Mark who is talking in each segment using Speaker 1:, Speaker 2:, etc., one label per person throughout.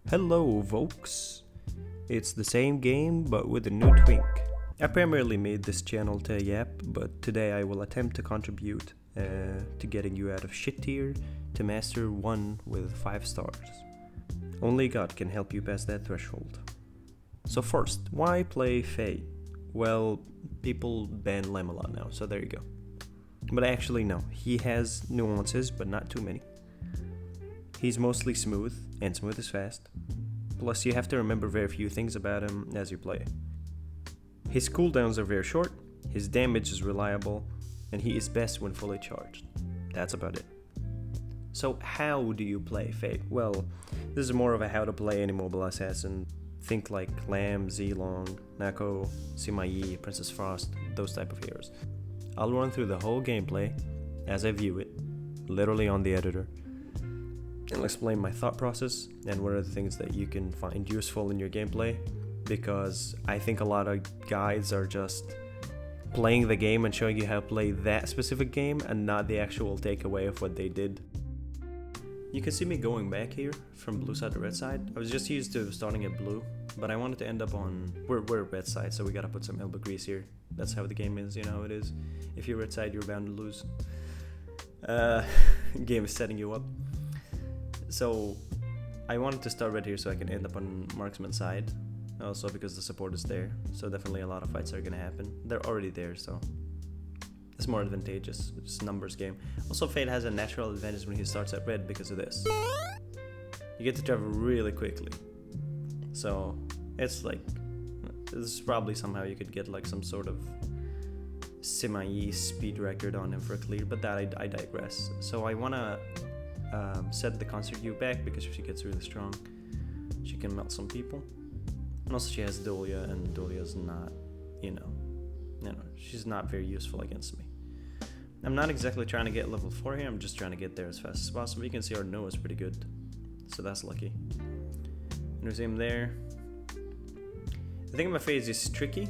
Speaker 1: Hello, folks. It's the same game, but with a new twink. I primarily made this channel to yap, but today I will attempt to contribute to getting you out of shit tier to master 1 with 5 stars. Only God can help you pass that threshold. So first, why play Feyd? Well, people ban Lem a lot now, so there you go. But actually no, he has nuances, but not too many. He's mostly smooth, and smooth is fast. Plus, you have to remember very few things about him as you play. His cooldowns are very short, his damage is reliable, and he is best when fully charged. That's about it. So how do you play Feyd? Well, this is more of a how to play any mobile assassin. Think like Lamb, Zilong, Nako, Sima Yi, Princess Frost, those type of heroes. I'll run through the whole gameplay as I view it, literally on the editor. I'll explain my thought process and what are the things that you can find useful in your gameplay, because I think a lot of guides are just playing the game and showing you how to play that specific game and not the actual takeaway of what they did. You can see me going back here from blue side to red side. I was just used to starting at blue, but I wanted to end up on... We're red side, so we gotta put some elbow grease here. That's how the game is, you know how it is. If you're red side, you're bound to lose. Game is setting you up. So I wanted to start red here so I can end up on marksman side, also because the support is there, so definitely a lot of fights are gonna happen. They're already there, so it's more advantageous. It's a numbers game. Also, Feyd has a natural advantage when he starts at red because of this. You get to travel really quickly, so it's like, this is probably somehow you could get like some sort of semi speed record on him for a clear, but that I digress. So I wanna set the concert view back because if she gets really strong, she can melt some people. And also she has Dolia, and Dolia's not, she's not very useful against me. I'm not exactly trying to get level 4 here, I'm just trying to get there as fast as possible. You can see our Noah is pretty good, so that's lucky. And there's him there. The thing about Feyd is he's tricky.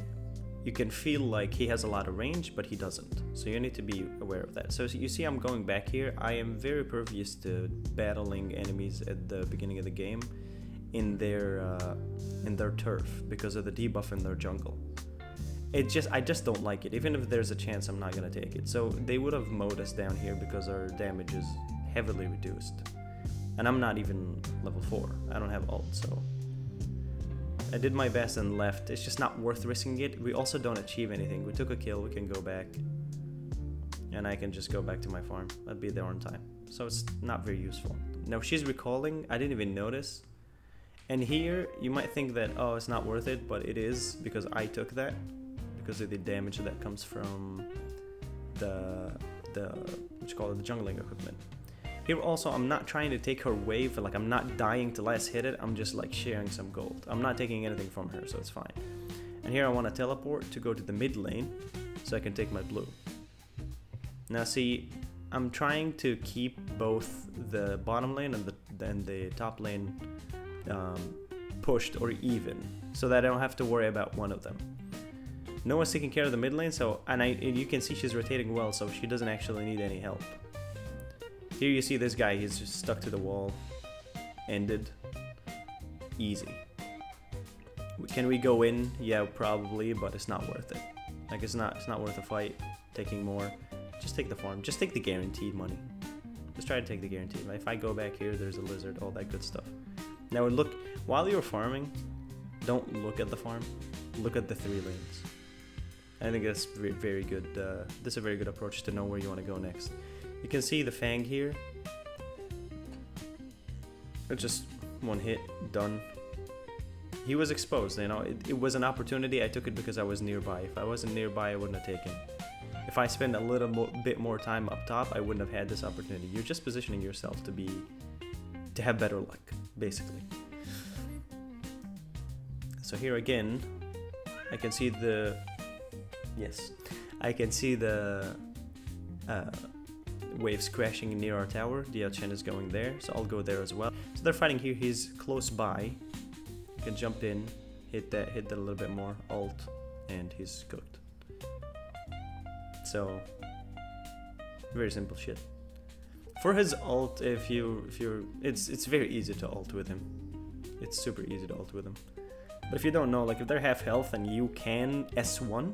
Speaker 1: You can feel like he has a lot of range, but he doesn't. So you need to be aware of that. So you see I'm going back here. I am very pervious to battling enemies at the beginning of the game in their turf because of the debuff in their jungle. I just don't like it. Even if there's a chance, I'm not gonna take it. So they would have mowed us down here because our damage is heavily reduced. And I'm not even level 4. I don't have ult, so I did my best and left. It's just not worth risking it. We also don't achieve anything. We took a kill, we can go back. And I can just go back to my farm. I'll be there on time. So it's not very useful. Now she's recalling, I didn't even notice. And here, you might think that, oh, it's not worth it, but it is because I took that. Because of the damage that comes from the jungling equipment. Here also, I'm not trying to take her wave, like I'm not dying to last hit it, I'm just like sharing some gold. I'm not taking anything from her, so it's fine. And here I want to teleport to go to the mid lane, so I can take my blue. Now see, I'm trying to keep both the bottom lane and the top lane pushed or even, so that I don't have to worry about one of them. Noah's taking care of the mid lane, so and you can see she's rotating well, so she doesn't actually need any help. Here you see this guy, he's just stuck to the wall. Ended. Easy. Can we go in? Yeah, probably, but it's not worth it. Like it's not worth a fight. Taking more. Just take the farm. Just take the guaranteed money. Just try to take the guaranteed. If I go back here, there's a lizard, all that good stuff. Now look, while you're farming, don't look at the farm. Look at the 3 lanes. I think that's very good. This is a very good approach to know where you want to go next. You can see the Fang here. It's just one hit, done. He was exposed, it was an opportunity. I took it because I was nearby. If I wasn't nearby, I wouldn't have taken it. If I spend a little bit more time up top, I wouldn't have had this opportunity. You're just positioning yourself to have better luck, basically. So here again, I can see the waves crashing near our tower. The Chen is going there, so I'll go there as well. So they're fighting here, he's close by. You can jump in, hit that a little bit more, ult, and he's cooked. So, very simple shit. For his ult, it's very easy to ult with him. It's super easy to ult with them. But if you don't know, like if they're half health and you can S1,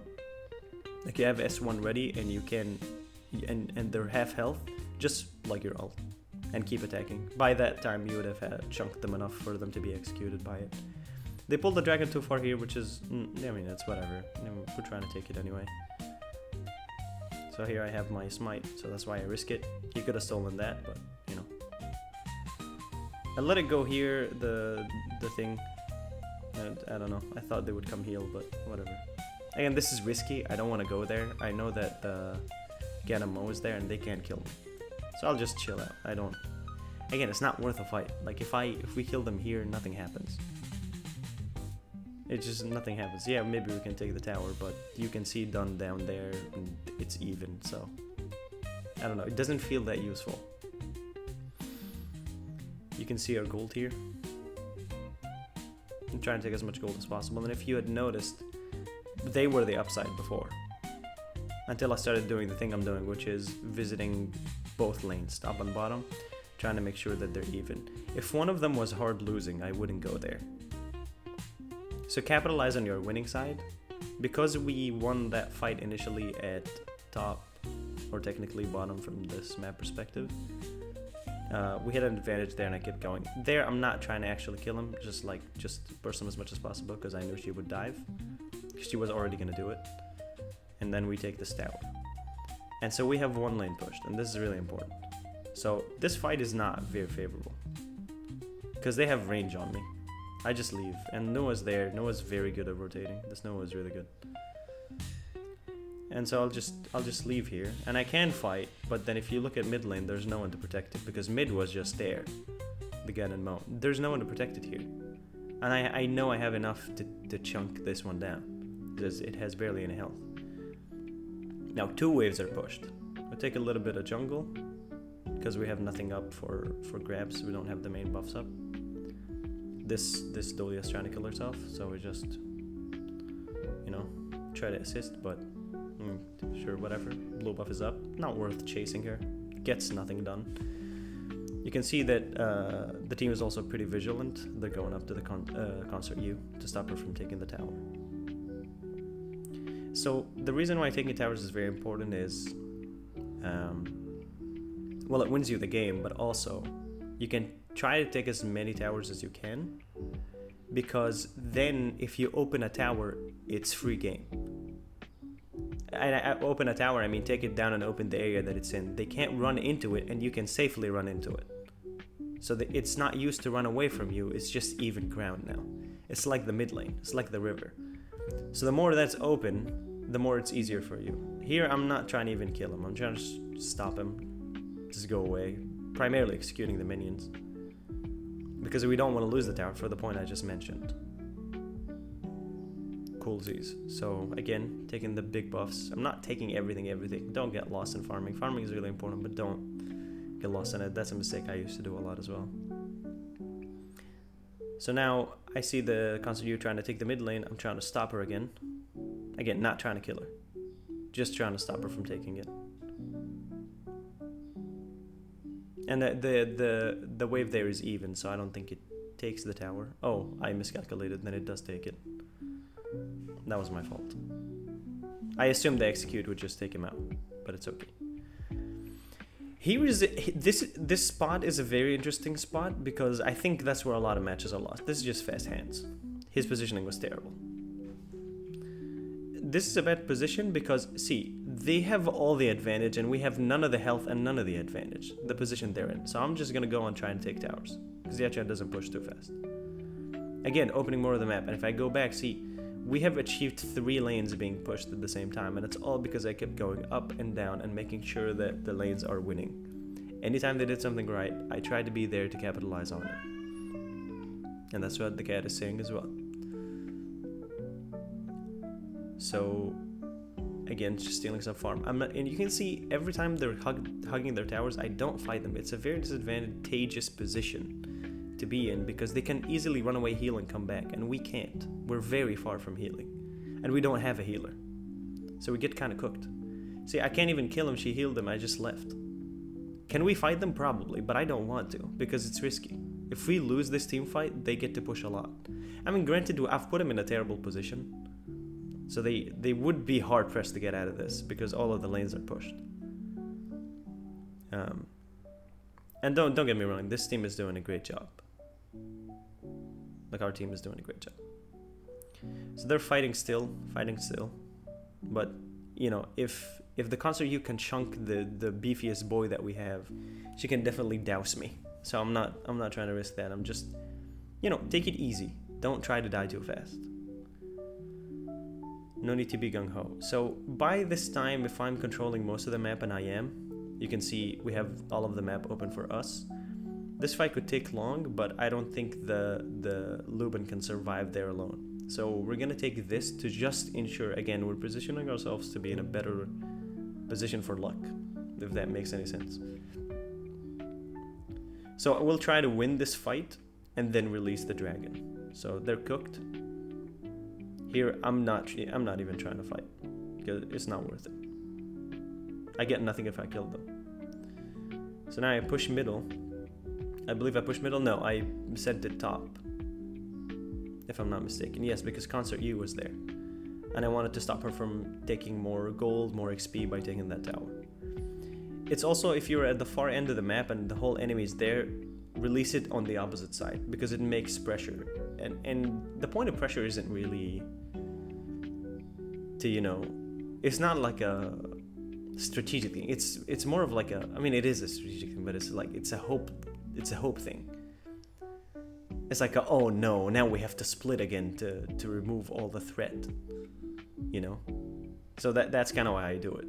Speaker 1: like you have S1 ready and you can, and they're half health, just like your ult and keep attacking. By that time you would have chunked them enough for them to be executed by it. They pulled the dragon too far here, which is, I mean, that's whatever. We're trying to take it anyway. So here I have my smite, so that's why I risk it. He could have stolen that, but you know. I let it go here, the thing. And I don't know, I thought they would come heal, but whatever. Again, this is risky, I don't want to go there. I know that the Ganamo is there and they can't kill me. So I'll just chill out. I don't... Again, it's not worth a fight. Like if we kill them here, nothing happens. It's just nothing happens. Yeah, maybe we can take the tower, but you can see done down there and it's even, so I don't know, it doesn't feel that useful. You can see our gold here. I'm trying to take as much gold as possible, and if you had noticed, they were the upside before. Until I started doing the thing I'm doing, which is visiting both lanes, top and bottom, trying to make sure that they're even. If one of them was hard losing, I wouldn't go there. So capitalize on your winning side. Because we won that fight initially at top, or technically bottom from this map perspective, we had an advantage there and I kept going. There I'm not trying to actually kill him, just burst him as much as possible because I knew she would dive. She was already going to do it. And then we take this tower. And so we have one lane pushed, and this is really important. So this fight is not very favorable because they have range on me. I just leave, and Noah's there. Noah's very good at rotating. This Noah is really good. And so I'll just leave here, and I can fight, but then if you look at mid lane, there's no one to protect it because mid was just there. The Gan and Mo. There's no one to protect it here. And I know I have enough to chunk this one down because it has barely any health. Now 2 waves are pushed. We'll take a little bit of jungle because we have nothing up for grabs. We don't have the main buffs up. This Dolia is trying to kill herself, so we just, you know, try to assist, but sure, whatever. Blue buff is up. Not worth chasing her. Gets nothing done. You can see that the team is also pretty vigilant. They're going up to the concert U to stop her from taking the tower. So the reason why taking towers is very important is, well, it wins you the game, but also you can try to take as many towers as you can, because then if you open a tower, it's free game. And I open a tower, I mean take it down and open the area that it's in. They can't run into it, and you can safely run into it. So it's not used to run away from you, it's just even ground now. It's like the mid lane, it's like the river. So the more that's open, the more it's easier for you. Here I'm not trying to even kill him, I'm trying to stop him, just go away. Primarily executing the minions, because we don't want to lose the tower for the point I just mentioned. Coolsies. So again, taking the big buffs. I'm not taking everything. Don't get lost in farming. Farming is really important, but don't get lost in it. That's a mistake I used to do a lot as well. So now I see the Concert U trying to take the mid lane. I'm trying to stop her again. Again, not trying to kill her, just trying to stop her from taking it. And the wave there is even, so I don't think it takes the tower. Oh, I miscalculated, then it does take it. That was my fault. I assumed the execute would just take him out, but it's okay. This spot is a very interesting spot because I think that's where a lot of matches are lost. This is just fast hands. His positioning was terrible. This is a bad position because, see, they have all the advantage and we have none of the health and none of the advantage, the position they're in. So I'm just going to go and try and take towers because Yachan doesn't push too fast. Again, opening more of the map, and if I go back, see, we have achieved 3 lanes being pushed at the same time, and it's all because I kept going up and down and making sure that the lanes are winning. Anytime they did something right, I tried to be there to capitalize on it. And that's what the cat is saying as well. So again, just stealing some farm. And you can see every time they're hugging their towers, I don't fight them. It's a very disadvantageous position to be in because they can easily run away, heal, and come back, and we can't. We're very far from healing, and we don't have a healer, so we get kind of cooked. See, I can't even kill him. She healed him. I just left. Can we fight them? Probably, but I don't want to because it's risky. If we lose this team fight, they get to push a lot. I mean, granted, I've put them in a terrible position, so they would be hard pressed to get out of this because all of the lanes are pushed. And don't get me wrong, this team is doing a great job. Like, our team is doing a great job. So they're fighting still, but you know, if the Concert U can chunk the beefiest boy that we have, she can definitely douse me. So I'm not trying to risk that. I'm just, you know, take it easy. Don't try to die too fast. No need to be gung-ho. So by this time, if I'm controlling most of the map, and I am, you can see we have all of the map open for us. This fight could take long, but I don't think the Lubin can survive there alone. So we're gonna take this to just ensure, again, we're positioning ourselves to be in a better position for luck, if that makes any sense. So we'll try to win this fight and then release the dragon. So they're cooked. Here, I'm not even trying to fight because it's not worth it. I get nothing if I kill them. So now I push middle. I believe I pushed middle. No, I sent it top, if I'm not mistaken. Yes, because Concert U was there, and I wanted to stop her from taking more gold, more XP by taking that tower. It's also, if you're at the far end of the map and the whole enemy is there, release it on the opposite side because it makes pressure. And the point of pressure isn't really to, you know, it's not like a strategic thing. It's more of like a, I mean, it is a strategic thing, but it's like it's a hope thing. It's like a, oh no, now we have to split again to remove all the threat, you know. So that's kind of why I do it.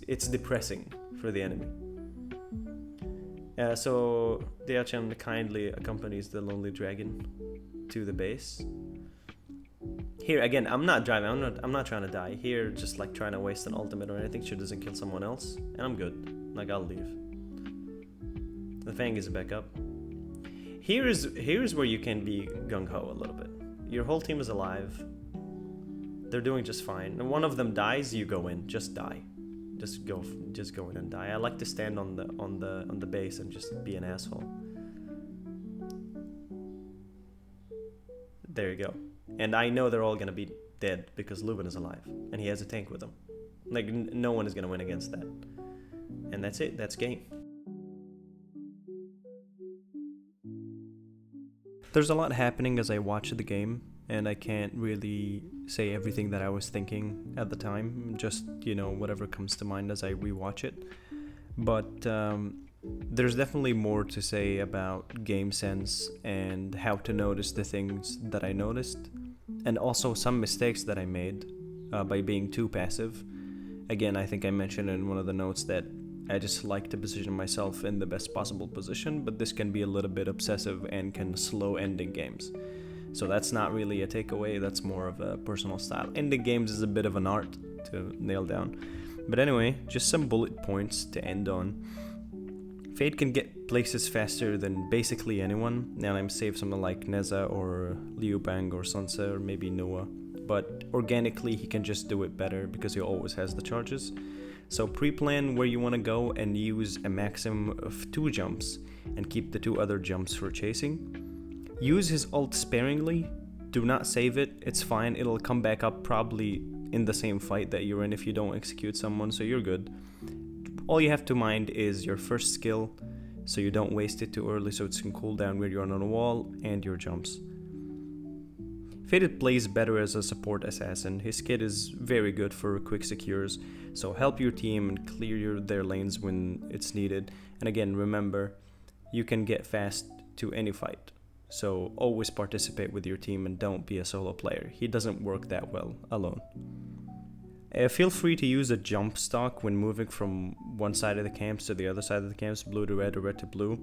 Speaker 1: It's depressing for the enemy. So Deachan kindly accompanies the Lonely Dragon to the base. Here again, I'm not driving. I'm not trying to die. Here, just like trying to waste an ultimate or anything. She doesn't kill someone else, and I'm good. Like, I'll leave. The Fang is back up. Here's where you can be gung ho a little bit. Your whole team is alive. They're doing just fine. And one of them dies, you go in. Just die. Just go in and die. I like to stand on the base and just be an asshole. There you go. And I know they're all gonna be dead because Lubin is alive and he has a tank with him. Like, no one is gonna win against that. And that's it. That's game. There's a lot happening as I watch the game, and I can't really say everything that I was thinking at the time. Just, you know, whatever comes to mind as I rewatch it. But there's definitely more to say about game sense and how to notice the things that I noticed, and also some mistakes that I made by being too passive. Again, I think I mentioned in one of the notes that I just like to position myself in the best possible position, but this can be a little bit obsessive and can slow ending games. So that's not really a takeaway, that's more of a personal style. Ending games is a bit of an art to nail down. But anyway, just some bullet points to end on. Feyd can get places faster than basically anyone, and I'm safe someone like Neza or Liu Bang or Sansa or maybe Noah. But organically he can just do it better because he always has the charges. So pre-plan where you want to go and use a maximum of 2 jumps and keep the 2 other jumps for chasing. Use his ult sparingly, do not save it, it's fine, it'll come back up probably in the same fight that you're in if you don't execute someone, so you're good. All you have to mind is your first skill, so you don't waste it too early so it can cool down where you're on a wall, and your jumps. Feyd plays better as a support assassin. His kit is very good for quick secures, so help your team and clear their lanes when it's needed. And again, remember, you can get fast to any fight, so always participate with your team and don't be a solo player. He doesn't work that well alone. Feel free to use a jump stock when moving from one side of the camps to the other side of the camps, blue to red or red to blue.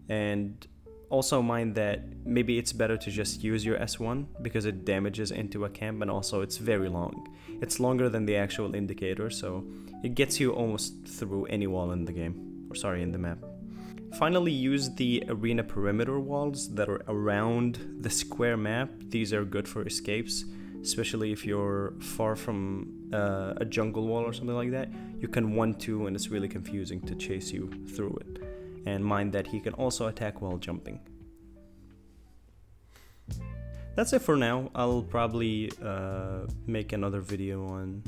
Speaker 1: And also mind that maybe it's better to just use your S1 because it damages into a camp, and also it's very long. It's longer than the actual indicator, so it gets you almost through any wall in the game, or sorry, in the map. Finally, use the arena perimeter walls that are around the square map. These are good for escapes, especially if you're far from a jungle wall or something like that. You can 1-2 and it's really confusing to chase you through it. And mind that he can also attack while jumping. that's it for now. I'll probably make another video on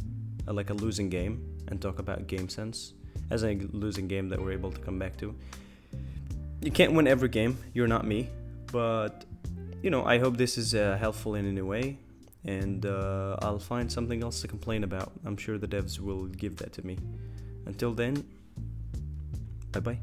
Speaker 1: like a losing game and talk about game sense as a losing game that we're able to come back to. You can't win every game, you're not me, but I hope this is helpful in any way, and I'll find something else to complain about. I'm sure the devs will give that to me. Until then, bye bye.